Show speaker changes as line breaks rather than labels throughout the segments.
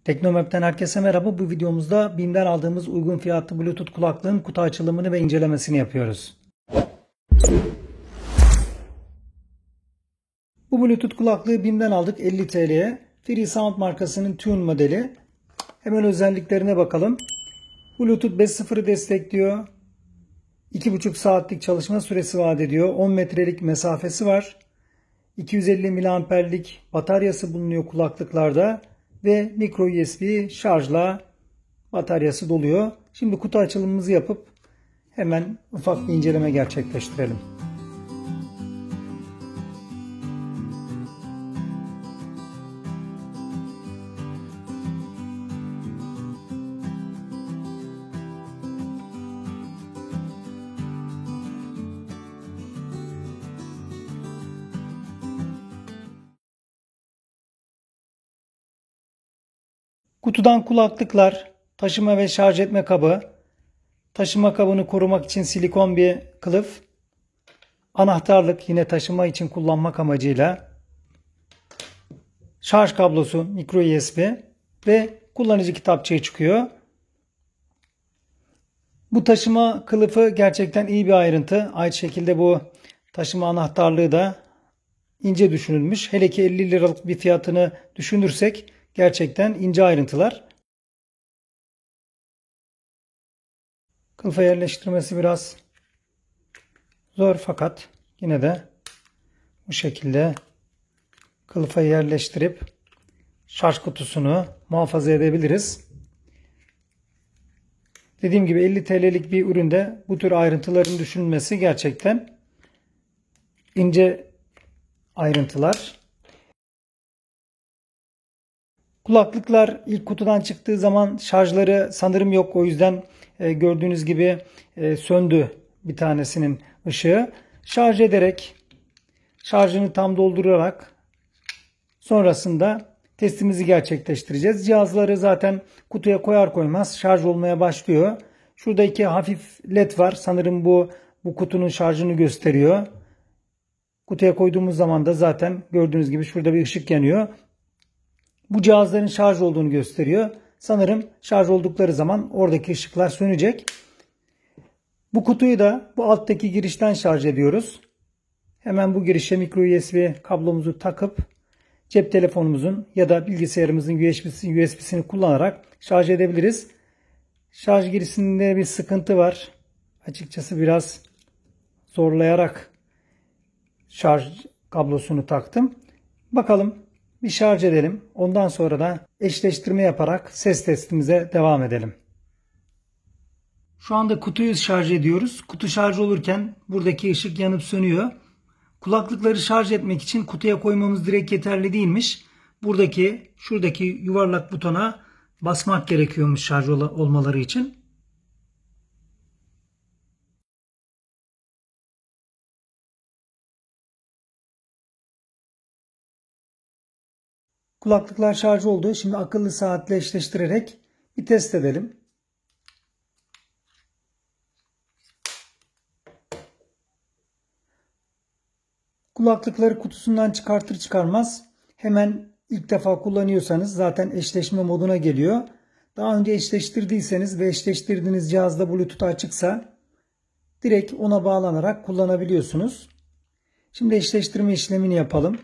Teknomap'ten herkese merhaba. Bu videomuzda BİM'den aldığımız uygun fiyatlı Bluetooth kulaklığın kutu açılımını ve incelemesini yapıyoruz. Bu Bluetooth kulaklığı BİM'den aldık 50 TL'ye. Freesound markasının Tune modeli. Hemen özelliklerine bakalım. Bluetooth 5.0'ı destekliyor. 2,5 saatlik çalışma süresi vaat ediyor. 10 metrelik mesafesi var. 250 miliamperlik bataryası bulunuyor kulaklıklarda. Ve micro USB şarjla bataryası doluyor. Şimdi kutu açılımımızı yapıp hemen ufak bir inceleme gerçekleştirelim. Kutudan kulaklıklar, taşıma ve şarj etme kabı, taşıma kabını korumak için silikon bir kılıf, anahtarlık yine taşıma için kullanmak amacıyla, şarj kablosu, micro USB ve kullanıcı kitapçığı çıkıyor. Bu taşıma kılıfı gerçekten iyi bir ayrıntı. Aynı şekilde bu taşıma anahtarlığı da ince düşünülmüş. Hele ki 50 liralık bir fiyatını düşünürsek gerçekten ince ayrıntılar. Kılıfa yerleştirmesi biraz zor fakat yine de bu şekilde kılıfa yerleştirip şarj kutusunu muhafaza edebiliriz. Dediğim gibi 50 TL'lik bir üründe bu tür ayrıntıların düşünülmesi gerçekten ince ayrıntılar. Kulaklıklar ilk kutudan çıktığı zaman şarjları sanırım yok. O yüzden gördüğünüz gibi söndü bir tanesinin ışığı. Şarj ederek, şarjını tam doldurarak sonrasında testimizi gerçekleştireceğiz. Cihazları zaten kutuya koyar koymaz şarj olmaya başlıyor. Şurada iki hafif led var. Sanırım bu kutunun şarjını gösteriyor. Kutuya koyduğumuz zaman da zaten gördüğünüz gibi şurada bir ışık yanıyor. Bu cihazların şarj olduğunu gösteriyor. Sanırım şarj oldukları zaman oradaki ışıklar sönecek. Bu kutuyu da bu alttaki girişten şarj ediyoruz. Hemen bu girişe micro USB kablomuzu takıp cep telefonumuzun ya da bilgisayarımızın USB'sini kullanarak şarj edebiliriz. Şarj girişinde bir sıkıntı var. Açıkçası biraz zorlayarak şarj kablosunu taktım. Bakalım bir şarj edelim. Ondan sonra da eşleştirme yaparak ses testimize devam edelim. Şu anda kutuyu şarj ediyoruz. Kutu şarj olurken buradaki ışık yanıp sönüyor. Kulaklıkları şarj etmek için kutuya koymamız direkt yeterli değilmiş. Şuradaki yuvarlak butona basmak gerekiyormuş şarj olmaları için. Kulaklıklar şarj oldu. Şimdi akıllı saatle eşleştirerek bir test edelim. Kulaklıkları kutusundan çıkartır çıkarmaz hemen ilk defa kullanıyorsanız zaten eşleşme moduna geliyor. Daha önce eşleştirdiyseniz ve eşleştirdiğiniz cihazda Bluetooth açıksa direkt ona bağlanarak kullanabiliyorsunuz. Şimdi eşleştirme işlemini yapalım.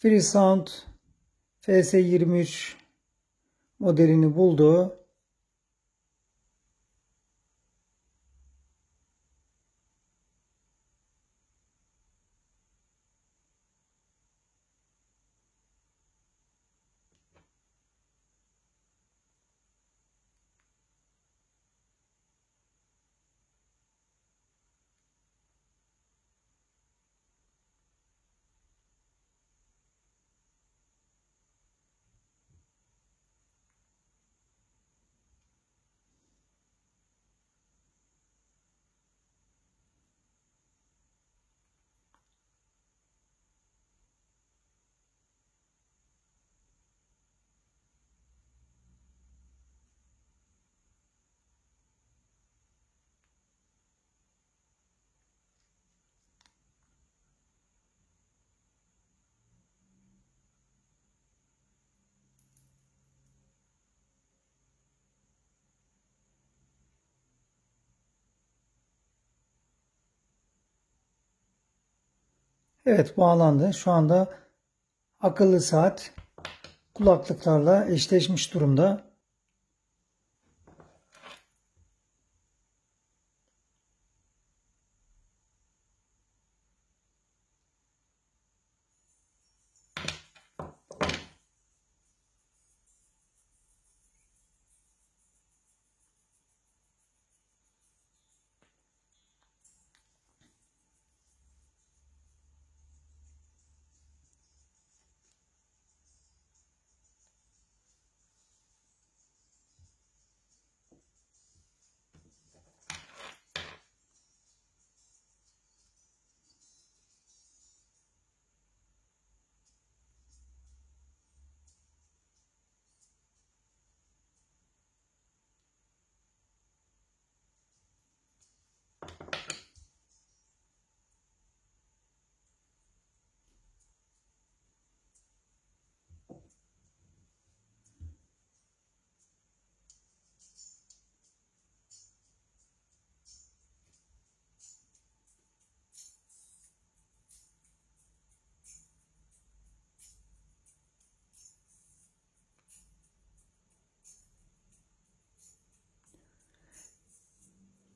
Freesound FS23 modelini buldu. Evet, bağlandı. Şu anda akıllı saat kulaklıklarla eşleşmiş durumda.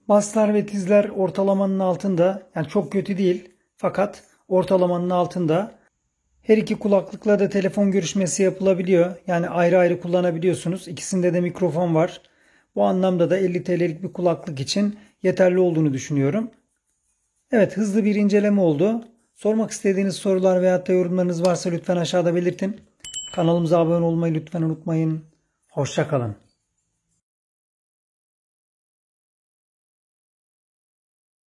Baslar ve tizler ortalamanın altında. Yani çok kötü değil. Fakat ortalamanın altında. Her iki kulaklıkla da telefon görüşmesi yapılabiliyor. Yani ayrı ayrı kullanabiliyorsunuz. İkisinde de mikrofon var. Bu anlamda da 50 TL'lik bir kulaklık için yeterli olduğunu düşünüyorum. Evet, hızlı bir inceleme oldu. Sormak istediğiniz sorular veyahut da yorumlarınız varsa lütfen aşağıda belirtin. Kanalımıza abone olmayı lütfen unutmayın. Hoşça kalın.